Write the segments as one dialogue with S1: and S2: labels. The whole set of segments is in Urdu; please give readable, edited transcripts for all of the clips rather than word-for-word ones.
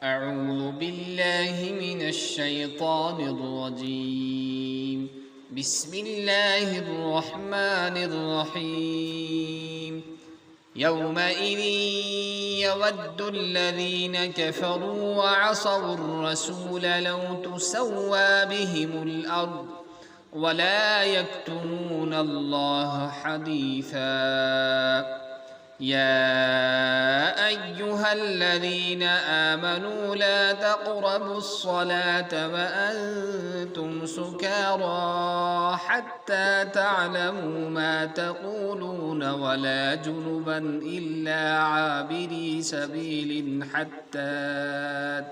S1: أعوذ بالله من الشيطان الرجيم. بسم الله الرحمن الرحيم. يومئذ يود الذين كفروا وعصوا الرسول لو تسوى بهم الأرض ولا يكتمون الله حديثا. يا أيها الذين آمنوا لا تقربوا الصلاة وأنتم سكارى حتى تعلموا ما تقولون ولا جنبا إلا عابري سبيل حتى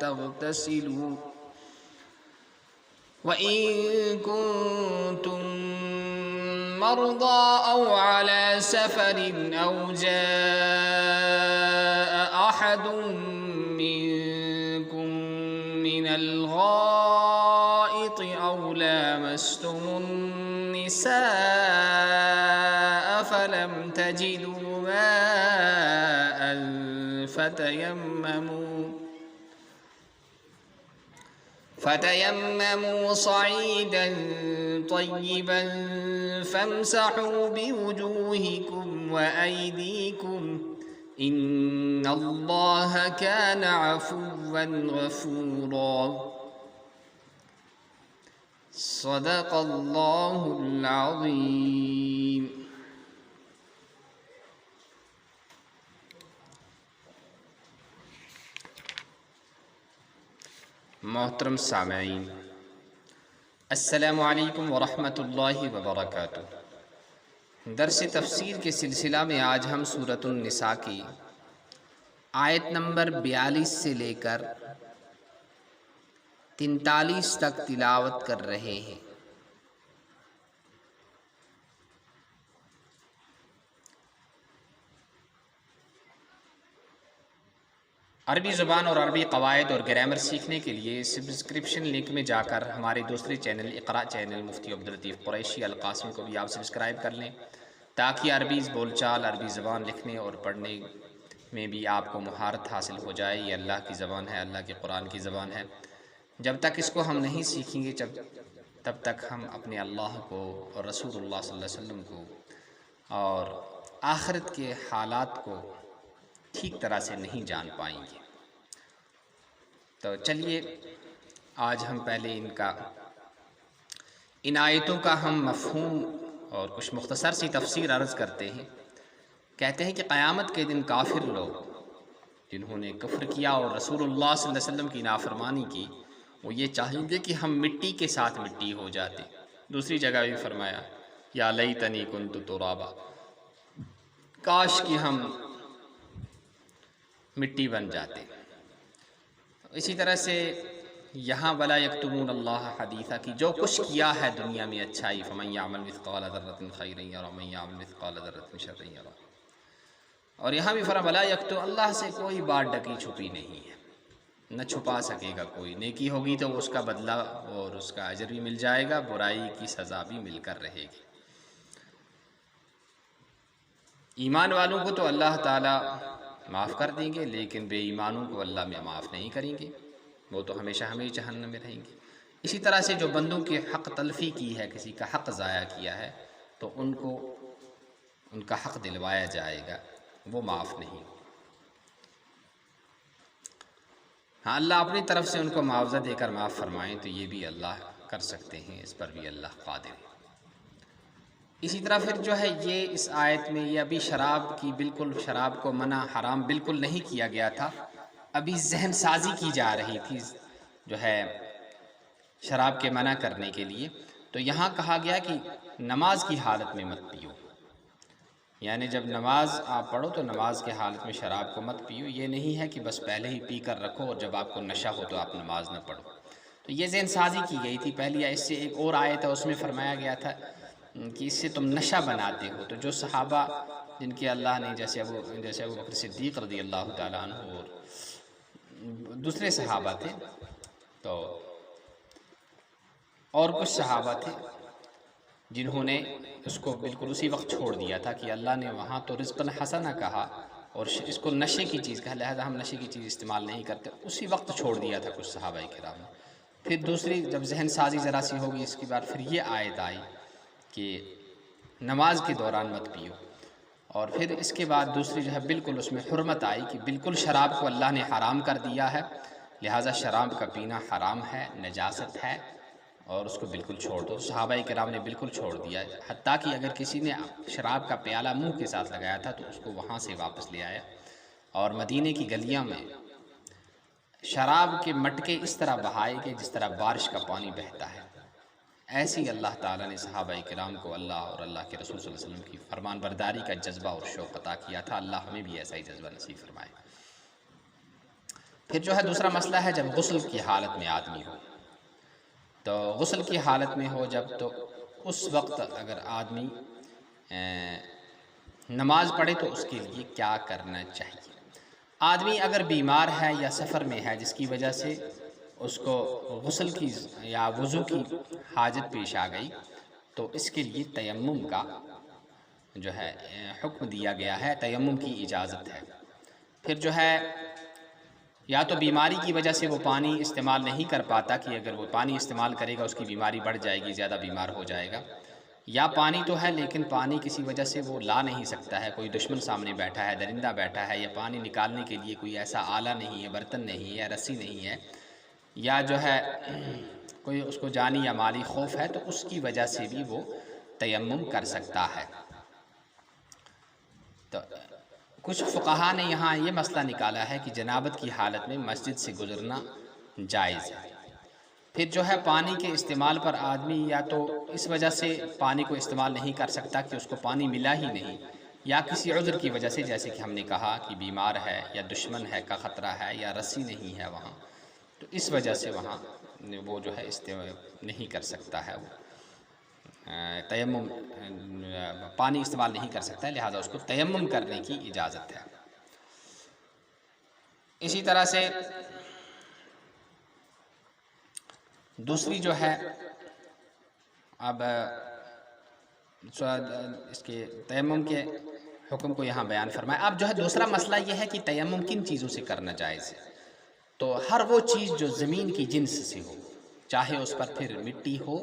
S1: تغتسلوا وإن كنتم مرضى أو على سفر أو جاء أحد منكم من الغائط أو لامستم النساء فلم تجدوا ماء فتيمموا صعيدا طيبا فامسحوا بوجوهكم وأيديكم إن الله كان عفوا غفورا. صدق الله العظيم. محترم سامعین، السلام علیکم ورحمۃ اللہ وبرکاتہ۔ درس تفسیر کے سلسلہ میں آج ہم سورۃ النساء کی آیت نمبر 42 سے لے کر 43 تک تلاوت کر رہے ہیں۔ عربی زبان اور عربی قواعد اور گرامر سیکھنے کے لیے سبسکرپشن لنک میں جا کر ہمارے دوسرے چینل اقرا چینل مفتی عبداللطیف قریشی القاسمی کو بھی آپ سبسکرائب کر لیں، تاکہ عربی بول چال، عربی زبان لکھنے اور پڑھنے میں بھی آپ کو مہارت حاصل ہو جائے۔ یہ اللہ کی زبان ہے، اللہ کے قرآن کی زبان ہے۔ جب تک اس کو ہم نہیں سیکھیں گے تب تک ہم اپنے اللہ کو اور رسول اللہ صلی اللہ علیہ وسلم کو اور آخرت کے حالات کو ٹھیک طرح سے نہیں جان پائیں گے۔ تو چلیے آج ہم پہلے ان آیتوں کا ہم مفہوم اور کچھ مختصر سی تفسیر عرض کرتے ہیں۔ کہتے ہیں کہ قیامت کے دن کافر لوگ جنہوں نے کفر کیا اور رسول اللہ صلی اللہ علیہ وسلم کی نافرمانی کی، وہ یہ چاہیں گے کہ ہم مٹی کے ساتھ مٹی ہو جاتے۔ دوسری جگہ بھی فرمایا یا لیتنی کنت ترابا، کاش کہ ہم مٹی بن جاتے۔ اسی طرح سے یہاں ولا یکتمون اللہ حدیثا کی جو کچھ کیا ہے دنیا میں اچھائی، فمن یعمل مثقال ذرۃ خیرا یرہ ومن یعمل مثقال ذرۃ شرا یرہ، اور یہاں بھی فرمایا ولا یکتم، اللہ سے کوئی بات ڈکی چھپی نہیں ہے، نہ چھپا سکے گا کوئی۔ نیکی ہوگی تو اس کا بدلہ اور اس کا اجر بھی مل جائے گا، برائی کی سزا بھی مل کر رہے گی۔ ایمان والوں کو تو اللہ تعالیٰ معاف کر دیں گے، لیکن بے ایمانوں کو اللہ میں معاف نہیں کریں گے، وہ تو ہمیشہ جہنم میں رہیں گے۔ اسی طرح سے جو بندوں کے حق تلفی کی ہے، کسی کا حق ضائع کیا ہے، تو ان کو ان کا حق دلوایا جائے گا، وہ معاف نہیں۔ ہاں، اللہ اپنی طرف سے ان کو معاوضہ دے کر معاف فرمائیں تو یہ بھی اللہ کر سکتے ہیں، اس پر بھی اللہ قادر ہے۔ اسی طرح پھر جو ہے یہ اس آیت میں یہ ابھی شراب کو منع حرام بالکل نہیں کیا گیا تھا، ابھی ذہن سازی کی جا رہی تھی جو ہے شراب کے منع کرنے کے لیے۔ تو یہاں کہا گیا کہ نماز کی حالت میں مت پیو، یعنی جب نماز آپ پڑھو تو نماز کے حالت میں شراب کو مت پیو۔ یہ نہیں ہے کہ بس پہلے ہی پی کر رکھو اور جب آپ کو نشہ ہو تو آپ نماز نہ پڑھو۔ تو یہ ذہن سازی کی گئی تھی پہلی۔ اس سے ایک اور آیت ہے، اس میں فرمایا گیا تھا کہ اس سے تم نشہ بناتے ہو۔ تو جو صحابہ جن کے اللہ نے جیسے ابو بکر صدیق رضی اللہ تعالیٰ عنہ اور دوسرے صحابہ تھے، تو اور کچھ صحابہ تھے جنہوں نے اس کو بالکل اسی وقت چھوڑ دیا تھا کہ اللہ نے وہاں تو رزقاً حسنہ کہا اور اس کو نشے کی چیز کہا، لہذا ہم نشے کی چیز استعمال نہیں کرتے، اسی وقت چھوڑ دیا تھا کچھ صحابہ کرام نے۔ پھر دوسری جب ذہن سازی ذرا سی ہوگی اس کے بعد پھر یہ آیت آئی کہ نماز کے دوران مت پیو، اور پھر اس کے بعد دوسری جو ہے بالکل اس میں حرمت آئی کہ بالکل شراب کو اللہ نے حرام کر دیا ہے، لہٰذا شراب کا پینا حرام ہے، نجاست ہے، اور اس کو بالکل چھوڑ دو۔ صحابہ کرام نے بالکل چھوڑ دیا، حتیٰ کہ اگر کسی نے شراب کا پیالہ منہ کے ساتھ لگایا تھا تو اس کو وہاں سے واپس لے آیا، اور مدینے کی گلیاں میں شراب کے مٹکے اس طرح بہائے کہ جس طرح بارش کا پانی بہتا ہے۔ ایسی اللہ تعالیٰ نے صحابہ کرام کو اللہ اور اللہ کے رسول صلی اللہ علیہ وسلم کی فرمان برداری کا جذبہ اور شوق عطا کیا تھا۔ اللہ ہمیں بھی ایسا ہی جذبہ نصیب فرمائے۔ پھر جو ہے دوسرا مسئلہ ہے جب غسل کی حالت میں آدمی ہو، تو غسل کی حالت میں ہو جب، تو اس وقت اگر آدمی نماز پڑھے تو اس کے لیے کیا کرنا چاہیے؟ آدمی اگر بیمار ہے یا سفر میں ہے جس کی وجہ سے اس کو غسل کی یا وضو کی حاجت پیش آ گئی، تو اس کے لیے تیمم کا جو ہے حکم دیا گیا ہے، تیمم کی اجازت ہے۔ پھر جو ہے یا تو بیماری کی وجہ سے وہ پانی استعمال نہیں کر پاتا کہ اگر وہ پانی استعمال کرے گا اس کی بیماری بڑھ جائے گی، زیادہ بیمار ہو جائے گا، یا پانی تو ہے لیکن پانی کسی وجہ سے وہ لا نہیں سکتا ہے، کوئی دشمن سامنے بیٹھا ہے، درندہ بیٹھا ہے، یا پانی نکالنے کے لیے کوئی ایسا آلہ نہیں ہے، برتن نہیں ہے، یا رسی نہیں ہے، یا جو ہے کوئی اس کو جانی یا مالی خوف ہے، تو اس کی وجہ سے بھی وہ تیمم کر سکتا ہے۔ تو کچھ فقہا نے یہاں یہ مسئلہ نکالا ہے کہ جنابت کی حالت میں مسجد سے گزرنا جائز ہے۔ پھر جو ہے پانی کے استعمال پر آدمی یا تو اس وجہ سے پانی کو استعمال نہیں کر سکتا کہ اس کو پانی ملا ہی نہیں، یا کسی عذر کی وجہ سے، جیسے کہ ہم نے کہا کہ بیمار ہے یا دشمن ہے کا خطرہ ہے یا رسی نہیں ہے وہاں، تو اس وجہ سے وہاں وہ جو ہے نہیں کر سکتا ہے، وہ تیمم پانی استعمال نہیں کر سکتا ہے، لہذا اس کو تیمم کرنے کی اجازت ہے۔ اسی طرح سے دوسری جو ہے، اب اس کے تیمم کے حکم کو یہاں بیان فرمایا۔ اب جو ہے دوسرا مسئلہ یہ ہے کہ تیمم کن چیزوں سے کرنا جائز ہے؟ تو ہر وہ چیز جو زمین کی جنس سے ہو، چاہے اس پر پھر مٹی ہو،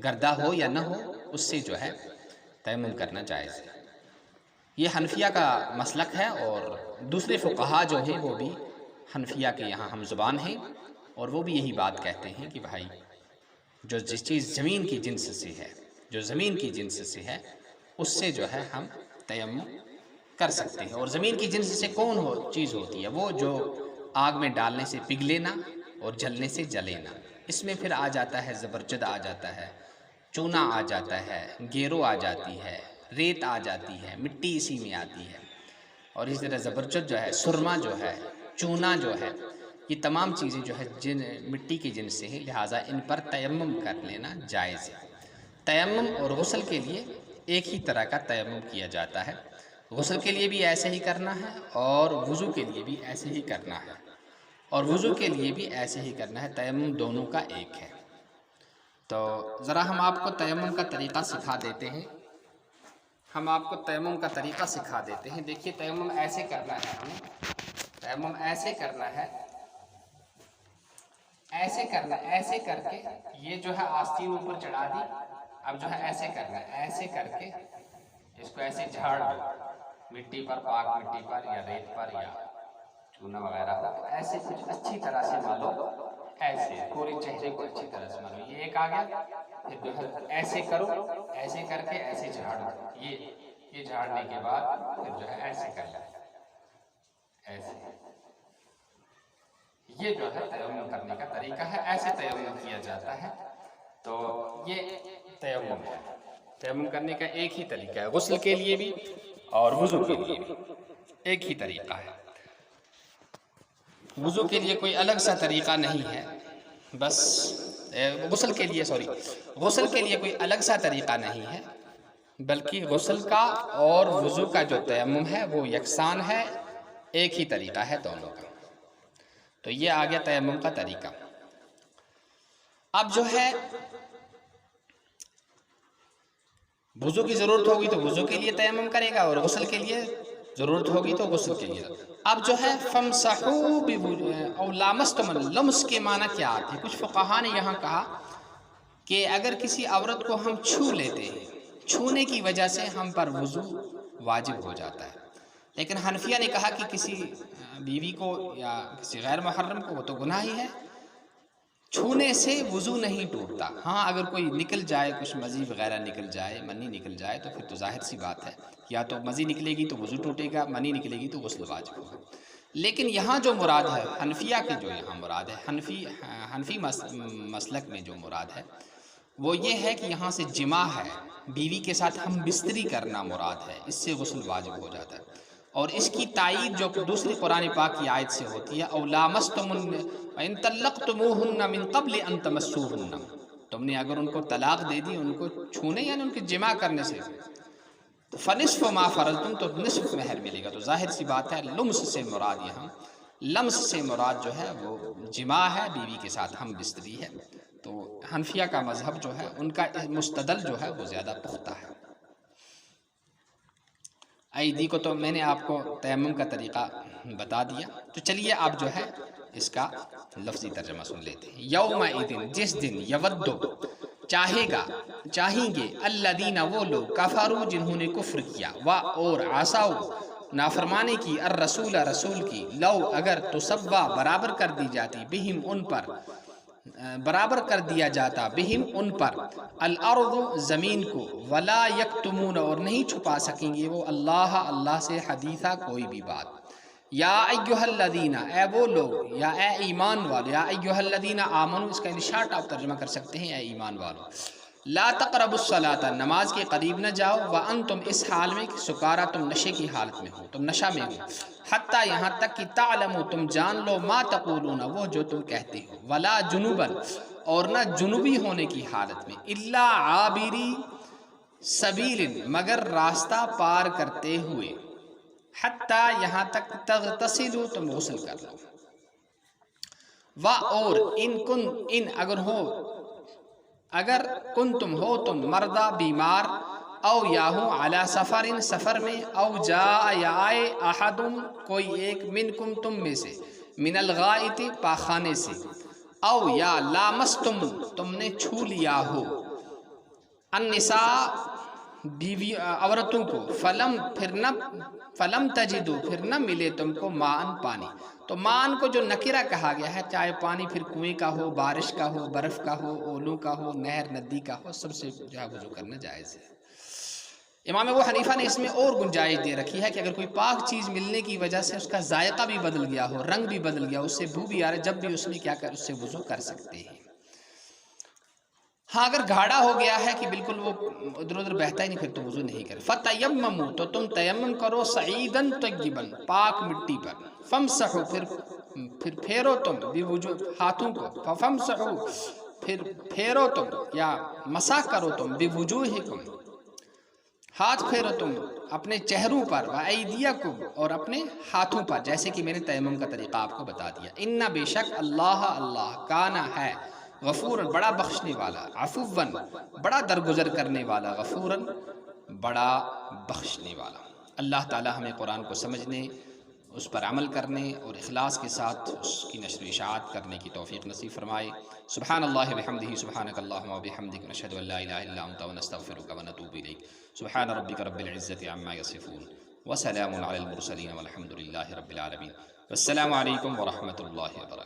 S1: گردہ ہو یا نہ ہو، اس سے جو ہے تیمم کرنا جائز ہے۔ یہ حنفیہ کا مسلک ہے، اور دوسرے فقہا جو ہیں وہ بھی حنفیہ کے یہاں ہم زبان ہیں، اور وہ بھی یہی بات کہتے ہیں کہ بھائی جو جس چیز زمین کی جنس سے ہے، جو زمین کی جنس سے ہے، اس سے جو ہے ہم تیمم کر سکتے ہیں۔ اور زمین کی جنس سے کون چیز ہوتی ہے؟ وہ جو آگ میں ڈالنے سے پگھلے نہ اور جلنے سے جلے نہ۔ اس میں پھر آ جاتا ہے زبرجد، آ جاتا ہے چونا، آ جاتا ہے گیرو، آ جاتی ہے ریت، آ جاتی ہے مٹی، اسی میں آتی ہے، اور اسی طرح زبرجد جو ہے، سرما جو ہے، چونا جو ہے، یہ تمام چیزیں جو ہے مٹی کی جنس سے ہیں، لہٰذا ان پر تیمم کر لینا جائز ہے۔ تیمم اور غسل کے لیے ایک ہی طرح کا تیمم کیا جاتا ہے، غسل کے لیے بھی ایسے ہی کرنا ہے، اور وضو کے لیے بھی ایسے ہی کرنا ہے، اور وضو کے لیے بھی ایسے ہی کرنا ہے، تیمم دونوں کا ایک ہے۔ تو ذرا ہم آپ کو تیمم کا طریقہ سکھا دیتے ہیں، دیکھیے تیمم ایسے کرنا ہے، ہمیں تیمم ایسے کرنا ہے، ایسے کر کے یہ جو ہے آستین اوپر چڑھا دی، اب جو ہے ایسے کرنا ہے، ایسے کر کے اس کو ایسے جھاڑ دو، مٹی پر، پاک مٹی پر یا ریت پر یا چونا وغیرہ ہو، ایسے کچھ اچھی طرح سے مالو، ایسے پورے چہرے کو اچھی طرح سے مالو، یہ ایک آ گیا۔ پھر جو ہے ایسے کرو، ایسے کر کے ایسے جھاڑو، یہ جھاڑنے کے بعد پھر جو ہے ایسے کرنا ہے، ایسے، یہ جو ہے تیمم کرنے کا طریقہ ہے، ایسے تیمم کیا جاتا ہے۔ تو یہ تیمم ہے، تیمم کرنے کا ایک ہی طریقہ ہے، غسل کے لیے بھی اور وضو کے لیے بھی ایک ہی طریقہ ہے۔ وضو کے لیے کوئی الگ سا طریقہ نہیں ہے، بس غسل کے لیے کوئی الگ سا طریقہ نہیں ہے، بلکہ غسل کا اور وضو کا جو تیمم ہے وہ یکساں ہے، ایک ہی طریقہ ہے دونوں کا۔ تو یہ آ گیا تیمم کا طریقہ۔ اب جو ہے وضو کی ضرورت ہوگی تو وضو کے لیے تیمم کرے گا، اور غسل کے لیے ضرورت ہوگی تو غسل کیجیے. اب جو ہے فَامْسَحُوا او لامستم، لمس کے معنی کیا آتے ہیں؟ کچھ فقہاء نے یہاں کہا کہ اگر کسی عورت کو ہم چھو لیتے ہیں، چھونے کی وجہ سے ہم پر وضو واجب ہو جاتا ہے. لیکن حنفیہ نے کہا کہ کسی بیوی کو یا کسی غیر محرم کو وہ تو گناہ ہی ہے، چھونے سے وضو نہیں ٹوٹتا. ہاں اگر کوئی نکل جائے، کچھ مزی وغیرہ نکل جائے، منی نکل جائے، تو پھر تو ظاہر سی بات ہے، یا تو مزی نکلے گی تو وضو ٹوٹے گا، منی نکلے گی تو غسل واجب ہوگا. لیکن یہاں جو مراد ہے حنفیہ کے، جو یہاں مراد ہے حنفی مسلک میں جو مراد ہے وہ یہ ہے کہ یہاں سے جماع ہے، بیوی کے ساتھ ہم بستری کرنا مراد ہے، اس سے غسل واجب ہو جاتا ہے. اور اس کی تائید جو دوسری قرآن پاک کی آیت سے ہوتی ہے، او لامستم ان طلقتموہن من قبل ان تمسوہن، تم نے اگر ان کو طلاق دے دی، ان کو چھونے یعنی ان کے جماع کرنے سے، فنصف ما فرضتم، تو نصف مہر ملے گا. تو ظاہر سی بات ہے لمس سے مراد، یہاں لمس سے مراد جو ہے وہ جماع ہے، بیوی کے ساتھ ہم بستری ہے. تو حنفیہ کا مذہب جو ہے، ان کا مستدل جو ہے وہ زیادہ پختہ ہے. ایدی کو تو میں نے آپ کو تیمم کا طریقہ بتا دیا. تو چلیے آپ جو ہے اس کا لفظی ترجمہ سن لیتے ہیں. یومئذ، جس دن، یودو چاہے گا، چاہیں گے، الذین وہ لوگ، کفروا جنہوں نے کفر کیا، اور عصوا نافرمانی کی، الرسول رسول کی، لو اگر تسوا برابر کر دی جاتی، بہم ان پر، برابر کر دیا جاتا، بہم ان پر، الارض زمین کو، ولا یکتمون اور نہیں چھپا سکیں گے وہ، اللہ سے حدیثہ کوئی بھی بات. یا ایہا الذین، اے وہ لوگ، یا اے ایمان والو، یا ایہا الذین آمنو، اس کا انشاءٹ آپ ترجمہ کر سکتے ہیں اے ایمان والو. لا تقربوا الصلاۃ، نماز کے قریب نہ جاؤ، وانتم اس حال میں کہ سکارا، تم نشے کی حالت میں ہو، تم نشہ میں ہو، حتیٰ یہاں تک کہ تعلموا تم جان لو، ما تقولون وہ جو تم کہتے ہو، ولا جنوبا اور نہ جنوبی ہونے کی حالت میں، الا عابری سبیل مگر راستہ پار کرتے ہوئے، حتیٰ یہاں تک تغتسلوا تم غسل کر لو، اور ان اگر ہو، اگر کن تم ہو تم مردہ بیمار، او یا ہوں علی سفر سفر میں، او جاء یا آئے، احد کوئی ایک، منکم تم میں سے، من الغائط پاخانے سے، او یا لامستم تم نے چھو لیا ہو، النساء بیوی عورتوں کو، فلم تجدو پھر نہ ملے تم کو، ماء پانی. تو مان کو جو نکرہ کہا گیا ہے، چاہے پانی پھر کنویں کا ہو، بارش کا ہو، برف کا ہو، اولوں کا ہو، نہر ندی کا ہو، سب سے جو ہے وضو کرنا جائز ہے. امام ابو حنیفہ نے اس میں اور گنجائش دے رکھی ہے کہ اگر کوئی پاک چیز ملنے کی وجہ سے اس کا ذائقہ بھی بدل گیا ہو، رنگ بھی بدل گیا، اس سے بو بھی آ رہا ہے، جب بھی اس میں کیا کر، اس سے وضو کر سکتے ہیں. ہاں اگر گھاڑا ہو گیا ہے کہ بالکل وہ ادھر ادھر بہتا ہی نہیں، پھر تو وضو نہیں کرے. فتیمموا تو تم تیمم کرو، صعیدا طیبا پاک مٹی پر، فامسحوا پھر پھیرو تم، بوجوہ ہاتھوں کو، فامسحوا پھر پھیرو تم یا مسح کرو تم، بوجوہکم ہاتھ پھیرو تم اپنے چہروں پر، وایدیکم اور اپنے ہاتھوں پر، جیسے کہ میں نے تیمم کا طریقہ آپ کو بتا دیا. ان بے شک اللہ کانا ہے، غفوراً بڑا بخشنے والا، عفواً بڑا درگزر کرنے والا، غفوراً بڑا بخشنے والا. اللہ تعالی ہمیں قرآن کو سمجھنے، اس پر عمل کرنے اور اخلاص کے ساتھ اس کی نشر و اشاعت کرنے کی توفیق نصیب فرمائے. سبحان اللہ بحمدہ، سبحانک اللہم وبحمدک، نشہد ان لا الہ الا انت ونستغفرک ونتوب الیک. سبحان ربک رب العزۃ عما یصفون، وسلام علی المرسلین والحمد للہ رب العالمین. والسلام علیکم ورحمۃ اللہ وبرکاتہ.